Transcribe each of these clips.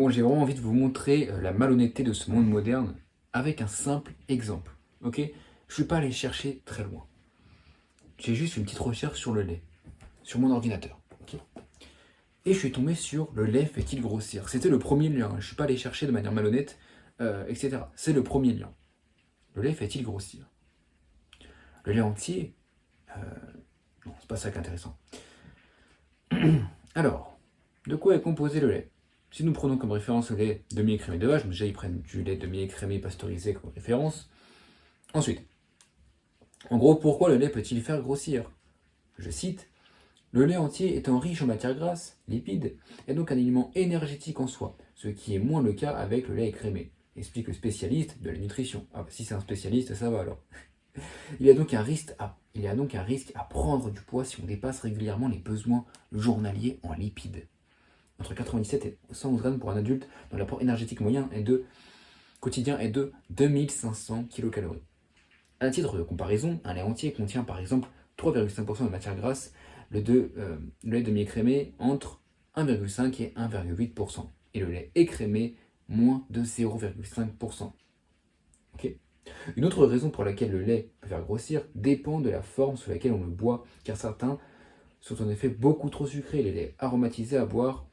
Bon, j'ai vraiment envie de vous montrer la malhonnêteté de ce monde moderne avec un simple exemple. Ok? Je ne suis pas allé chercher très loin. J'ai juste une petite recherche sur le lait, sur mon ordinateur. Ok. Et je suis tombé sur le lait fait-il grossir? C'était le premier lien. Je ne suis pas allé chercher de manière malhonnête, etc. C'est le premier lien. Le lait fait-il grossir? Le lait entier? Non, c'est pas ça qui est intéressant. Alors, de quoi est composé le lait? Si nous prenons comme référence le lait demi-écrémé de vache, déjà ils prennent du lait demi-écrémé pasteurisé comme référence. Ensuite, en gros, pourquoi le lait peut-il faire grossir? Je cite, le lait entier étant riche en matières grasses, lipides, est donc un aliment énergétique en soi, ce qui est moins le cas avec le lait écrémé, explique le spécialiste de la nutrition. Ah bah si c'est un spécialiste, ça va alors. Il y a donc un risque à prendre du poids si on dépasse régulièrement les besoins journaliers en lipides. Entre 97 et 111 grammes pour un adulte, dont l'apport énergétique quotidien est de 2500 kcal. À titre de comparaison, un lait entier contient par exemple 3,5% de matière grasse, le lait demi-écrémé entre 1,5 et 1,8%, et le lait écrémé moins de 0,5%. Ok. Une autre raison pour laquelle le lait peut faire grossir dépend de la forme sous laquelle on le boit, car certains sont en effet beaucoup trop sucrés, les laits aromatisés à boire,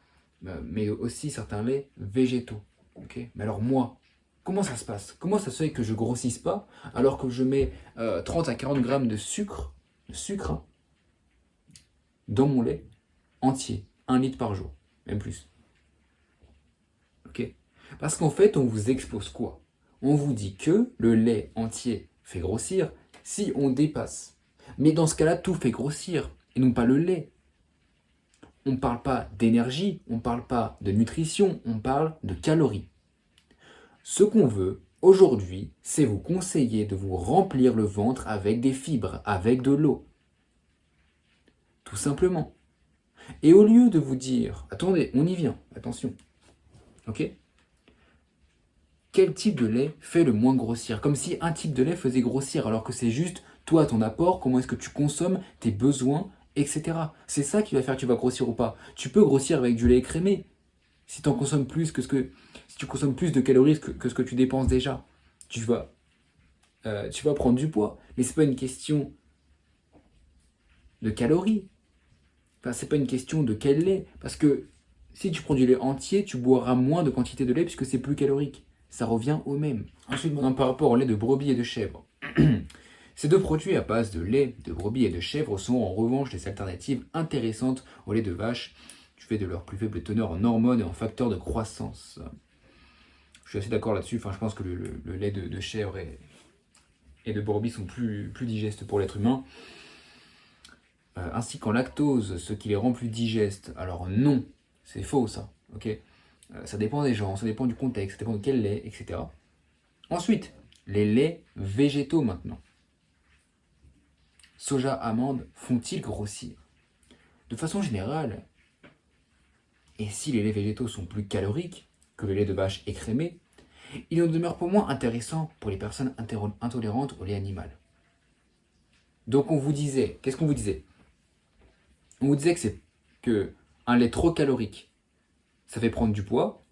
mais aussi certains laits végétaux. Okay, mais alors moi, comment ça se passe? Comment ça se fait que je grossisse pas alors que je mets 30 à 40 grammes de sucre hein, dans mon lait entier, 1 litre par jour, même plus. Ok. Parce qu'en fait, on vous expose quoi? On vous dit que le lait entier fait grossir si on dépasse. Mais dans ce cas-là, tout fait grossir, et non pas le lait. On ne parle pas d'énergie, on ne parle pas de nutrition, on parle de calories. Ce qu'on veut aujourd'hui, c'est vous conseiller de vous remplir le ventre avec des fibres, avec de l'eau. Tout simplement. Et au lieu de vous dire, attendez, on y vient, attention, ok? Quel type de lait fait le moins grossir? Comme si un type de lait faisait grossir, alors que c'est juste toi, ton apport, comment est-ce que tu consommes, tes besoins, etc. C'est ça qui va faire que tu vas grossir ou pas. Tu peux grossir avec du lait écrémé, si tu consommes plus si tu consommes plus de calories que ce que tu dépenses déjà. Tu vas, tu vas prendre du poids. Mais c'est pas une question de calories. Enfin, c'est pas une question de quel lait. Parce que si tu prends du lait entier, tu boiras moins de quantité de lait puisque c'est plus calorique. Ça revient au même. Ensuite, maintenant, par rapport au lait de brebis et de chèvre. Ces deux produits à base de lait de brebis et de chèvre sont en revanche des alternatives intéressantes au lait de vache, du fait de leur plus faible teneur en hormones et en facteurs de croissance. Je suis assez d'accord là-dessus. Enfin, je pense que le lait de chèvre et de brebis sont plus digestes pour l'être humain. Ainsi qu'en lactose, ce qui les rend plus digestes. Alors non, c'est faux ça. Ok. Ça dépend des gens, ça dépend du contexte, ça dépend de quel lait, etc. Ensuite, les laits végétaux maintenant. Soja, amandes font-ils grossir? De façon générale, et si les laits végétaux sont plus caloriques que le lait de vache écrémé, il en demeure pas moins intéressant pour les personnes intolérantes au lait animal. Donc on vous disait, qu'est-ce qu'on vous disait? On vous disait que c'est que un lait trop calorique, ça fait prendre du poids,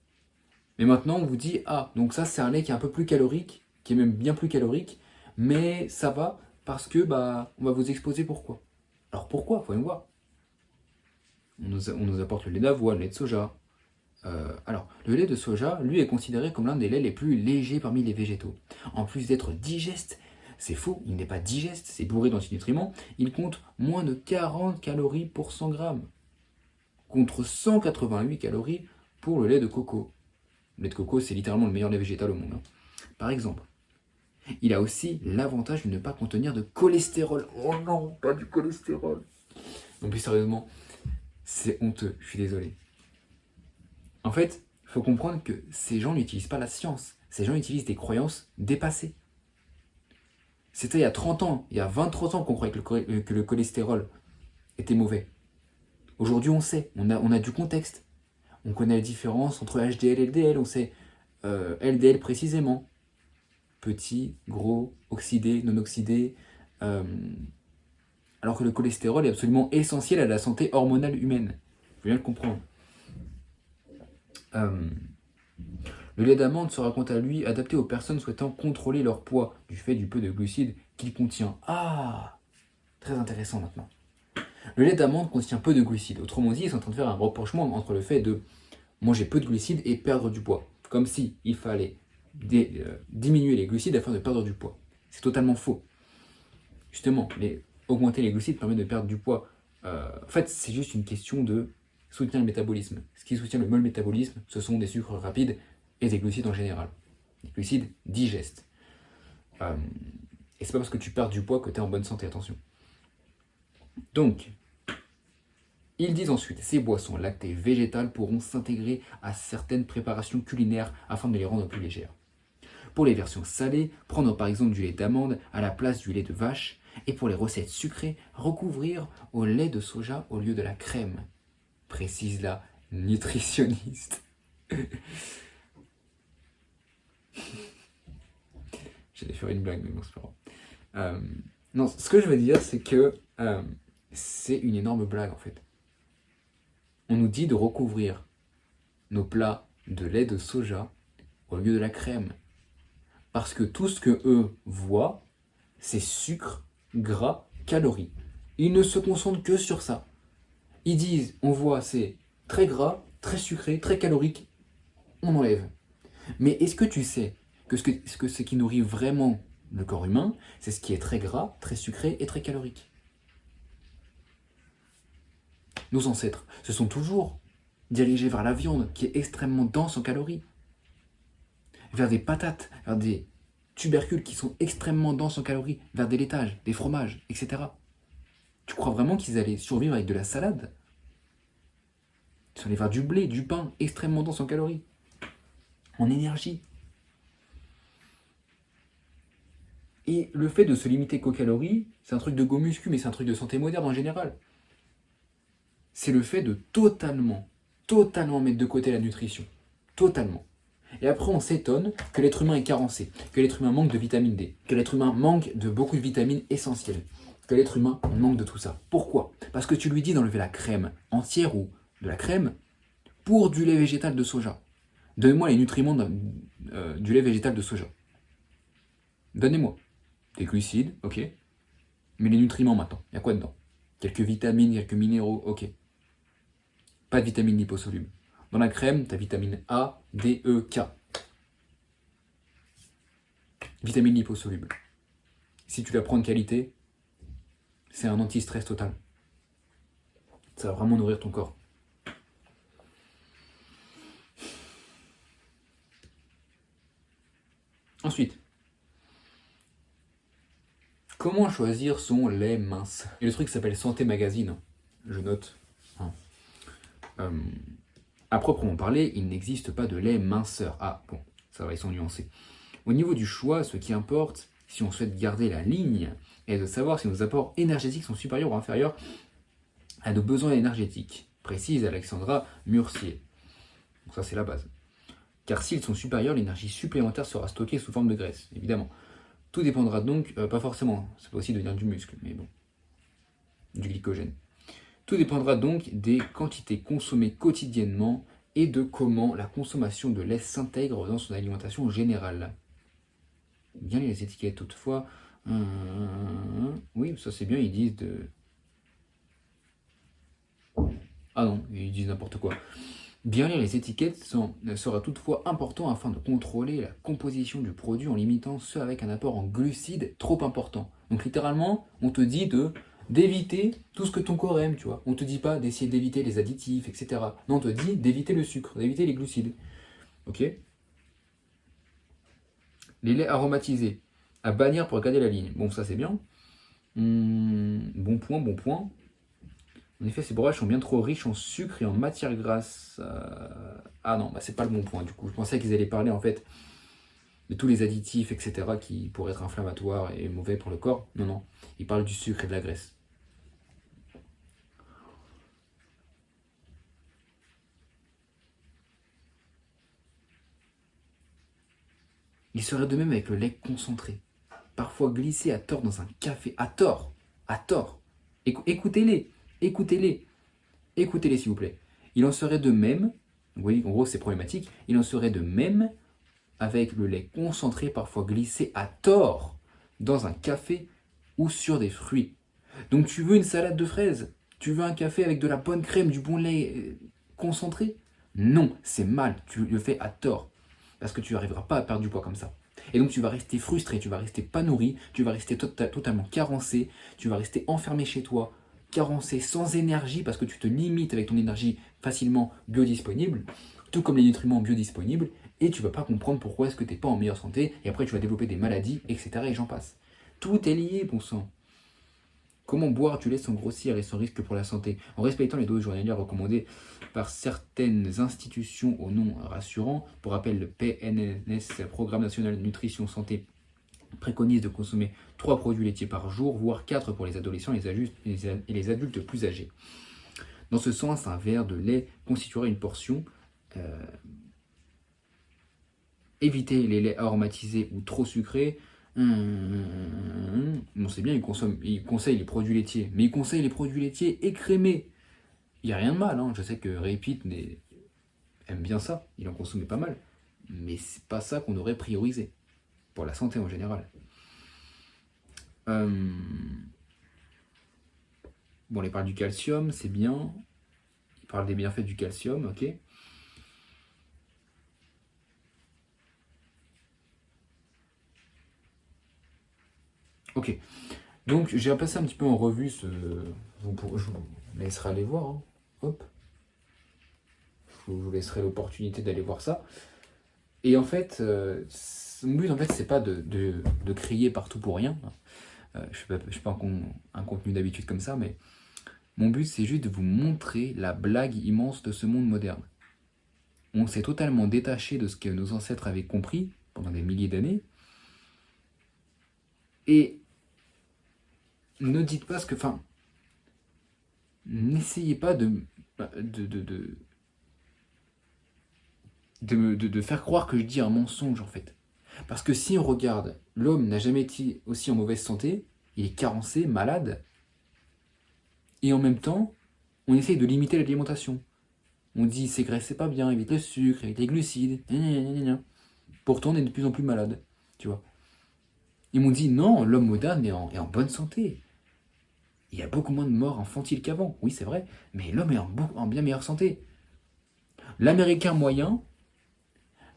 mais maintenant on vous dit, ah, donc ça c'est un lait qui est un peu plus calorique, qui est même bien plus calorique, mais ça va parce que bah on va vous exposer pourquoi. Alors pourquoi? Voyons voir. On nous apporte le lait d'avoine, le lait de soja. Alors, le lait de soja, lui, est considéré comme l'un des laits les plus légers parmi les végétaux. En plus d'être digeste, c'est faux, il n'est pas digeste, c'est bourré d'antinutriments, il compte moins de 40 calories pour 100 grammes, contre 188 calories pour le lait de coco. Le lait de coco, c'est littéralement le meilleur lait végétal au monde. Hein. Par exemple, il a aussi l'avantage de ne pas contenir de cholestérol. Oh non, pas du cholestérol. Non, plus sérieusement, c'est honteux, je suis désolé. En fait, il faut comprendre que ces gens n'utilisent pas la science. Ces gens utilisent des croyances dépassées. C'était il y a 30 ans, il y a 20-30 ans qu'on croyait que le cholestérol était mauvais. Aujourd'hui, on sait, on a du contexte. On connaît la différence entre HDL et LDL, on sait LDL précisément. Petit, gros, oxydé, non oxydé. Alors que le cholestérol est absolument essentiel à la santé hormonale humaine. Il faut bien le comprendre. Le lait d'amande sera quant à lui adapté aux personnes souhaitant contrôler leur poids du fait du peu de glucides qu'il contient. Ah, très intéressant maintenant. Le lait d'amande contient peu de glucides. Autrement dit, ils sont en train de faire un rapprochement entre le fait de manger peu de glucides et perdre du poids. Comme si il fallait diminuer les glucides afin de perdre du poids. C'est totalement faux. Justement, augmenter les glucides permet de perdre du poids. En fait, c'est juste une question de soutenir le métabolisme. Ce qui soutient le métabolisme, ce sont des sucres rapides et des glucides en général. Des glucides digestes. Et c'est pas parce que tu perds du poids que tu es en bonne santé, attention. Donc, ils disent ensuite, ces boissons lactées végétales pourront s'intégrer à certaines préparations culinaires afin de les rendre plus légères. Pour les versions salées, prendre par exemple du lait d'amande à la place du lait de vache, et pour les recettes sucrées, recouvrir au lait de soja au lieu de la crème, précise la nutritionniste. J'allais faire une blague, mais bon, c'est pas grave. Non, ce que je veux dire, c'est que c'est une énorme blague en fait. On nous dit de recouvrir nos plats de lait de soja au lieu de la crème. Parce que tout ce que eux voient, c'est sucre, gras, calories. Ils ne se concentrent que sur ça. Ils disent, on voit, c'est très gras, très sucré, très calorique, on enlève. Mais est-ce que tu sais que ce qui nourrit vraiment le corps humain, c'est ce qui est très gras, très sucré et très calorique? Nos ancêtres se sont toujours dirigés vers la viande, qui est extrêmement dense en calories, vers des patates, vers des tubercules qui sont extrêmement denses en calories, vers des laitages, des fromages, etc. Tu crois vraiment qu'ils allaient survivre avec de la salade? Ils sont allés vers du blé, du pain, extrêmement dense en calories, en énergie. Et le fait de se limiter qu'aux calories, c'est un truc de go muscu, mais c'est un truc de santé moderne en général. C'est le fait de totalement mettre de côté la nutrition. Totalement. Et après, on s'étonne que l'être humain est carencé, que l'être humain manque de vitamine D, que l'être humain manque de beaucoup de vitamines essentielles, que l'être humain manque de tout ça. Pourquoi? Parce que tu lui dis d'enlever la crème entière ou de la crème pour du lait végétal de soja. Donnez-moi les nutriments du lait végétal de soja. Donnez-moi. Des glucides, ok. Mais les nutriments maintenant, il y a quoi dedans? Quelques vitamines, quelques minéraux, ok. Pas de vitamines liposolubles. Dans la crème, tu as vitamine A, D, E, K. Vitamine liposoluble. Si tu la prends de qualité, c'est un anti-stress total. Ça va vraiment nourrir ton corps. Ensuite, comment choisir son lait mince? Et le truc s'appelle Santé Magazine. Je note. À proprement parler, il n'existe pas de lait minceur. Ah, bon, ça va, ils sont nuancés. Au niveau du choix, ce qui importe, si on souhaite garder la ligne, est de savoir si nos apports énergétiques sont supérieurs ou inférieurs à nos besoins énergétiques, précise Alexandra Murcier. Donc ça, c'est la base. Car s'ils sont supérieurs, l'énergie supplémentaire sera stockée sous forme de graisse, évidemment. Tout dépendra donc, pas forcément, ça peut aussi devenir du muscle, mais bon, du glycogène. Tout dépendra donc des quantités consommées quotidiennement et de comment la consommation de lait s'intègre dans son alimentation générale. Bien les étiquettes toutefois. Oui, ça c'est bien, ils disent de... Ah non, ils disent n'importe quoi. Bien lire les étiquettes sera toutefois important afin de contrôler la composition du produit en limitant ceux avec un apport en glucides trop important. Donc littéralement, on te dit d'éviter tout ce que ton corps aime, tu vois. On te dit pas d'essayer d'éviter les additifs, etc. Non, on te dit d'éviter le sucre, d'éviter les glucides. Ok? Les laits aromatisés, à bannir pour garder la ligne. Bon, ça c'est bien. Bon point, bon point. En effet, ces breuvages sont bien trop riches en sucre et en matière grasse. Ah non, bah c'est pas le bon point du coup. Je pensais qu'ils allaient parler en fait de tous les additifs, etc. qui pourraient être inflammatoires et mauvais pour le corps. Non, non. Ils parlent du sucre et de la graisse. Il serait de même avec le lait concentré. Parfois glissé à tort dans un café. À tort. À tort. Écoutez-les. Écoutez-les. Écoutez-les s'il vous plaît. Il en serait de même, vous voyez, en gros c'est problématique, il en serait de même avec le lait concentré, parfois glissé à tort dans un café ou sur des fruits. Donc tu veux une salade de fraises? Tu veux un café avec de la bonne crème, du bon lait concentré? Non, c'est mal, tu le fais à tort. Parce que tu n'arriveras pas à perdre du poids comme ça. Et donc tu vas rester frustré, tu vas rester pas nourri, tu vas rester totalement carencé, tu vas rester enfermé chez toi, carencé, sans énergie, parce que tu te limites avec ton énergie facilement biodisponible, tout comme les nutriments biodisponibles, et tu vas pas comprendre pourquoi est-ce que tu n'es pas en meilleure santé, et après tu vas développer des maladies, etc. et j'en passe. Tout est lié, bon sang. Comment boire du lait sans grossir et sans risque pour la santé? En respectant les doses journalières recommandées par certaines institutions au nom rassurant. Pour rappel, le PNNS, le Programme National Nutrition Santé, préconise de consommer 3 produits laitiers par jour, voire 4 pour les adolescents et les adultes plus âgés. Dans ce sens, un verre de lait constituerait une portion. Éviter les laits aromatisés ou trop sucrés. Bon, c'est bien, il conseille les produits laitiers, mais il conseille les produits laitiers écrémés. Il n'y a rien de mal, hein. Je sais que Repeat aime bien ça, il en consommait pas mal, mais c'est pas ça qu'on aurait priorisé, pour la santé en général. Bon, il parle du calcium, c'est bien. Il parle des bienfaits du calcium, ok. Ok, donc j'ai repassé un petit peu en revue je vous laisserai aller voir, hein. Hop. Je vous laisserai l'opportunité d'aller voir ça. Et en fait, mon but, en fait, c'est pas de crier partout pour rien. Je fais pas un contenu d'habitude comme ça, mais mon but, c'est juste de vous montrer la blague immense de ce monde moderne. On s'est totalement détaché de ce que nos ancêtres avaient compris pendant des milliers d'années. Et ne dites pas ce que... Enfin, n'essayez pas de faire croire que je dis un mensonge, en fait. Parce que si on regarde, l'homme n'a jamais été aussi en mauvaise santé, il est carencé, malade, et en même temps, on essaye de limiter l'alimentation. On dit c'est graisse, c'est pas bien, évite le sucre, évite les glucides, pourtant on est de plus en plus malade, tu vois. Ils m'ont dit non, l'homme moderne est en bonne santé. Il y a beaucoup moins de morts infantiles qu'avant, oui c'est vrai, mais l'homme est en bien meilleure santé. L'Américain moyen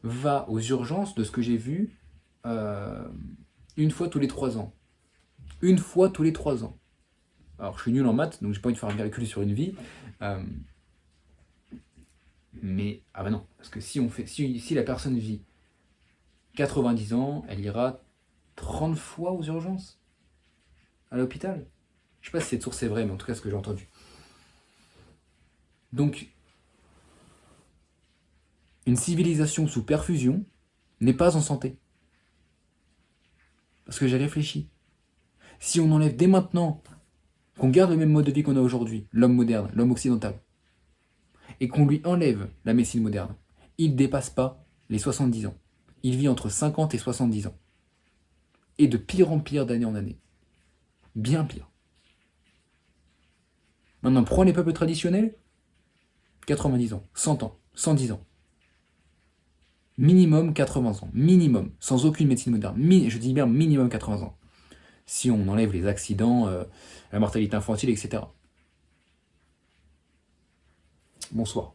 va aux urgences, de ce que j'ai vu, une fois tous les 3 ans. Une fois tous les 3 ans. Alors je suis nul en maths, donc j'ai pas envie de faire un calcul sur une vie. Mais, ah bah non, parce que si la personne vit 90 ans, elle ira 30 fois aux urgences, à l'hôpital. Je sais pas si cette source est vraie, mais en tout cas, ce que j'ai entendu. Donc, une civilisation sous perfusion n'est pas en santé. Parce que j'ai réfléchi. Si on enlève dès maintenant, qu'on garde le même mode de vie qu'on a aujourd'hui, l'homme moderne, l'homme occidental, et qu'on lui enlève la médecine moderne, il ne dépasse pas les 70 ans. Il vit entre 50 et 70 ans. Et de pire en pire d'année en année. Bien pire. Maintenant, prends les peuples traditionnels, 90 ans, 100 ans, 110 ans. Minimum 80 ans. Minimum. Sans aucune médecine moderne. Je dis bien minimum 80 ans. Si on enlève les accidents, la mortalité infantile, etc. Bonsoir.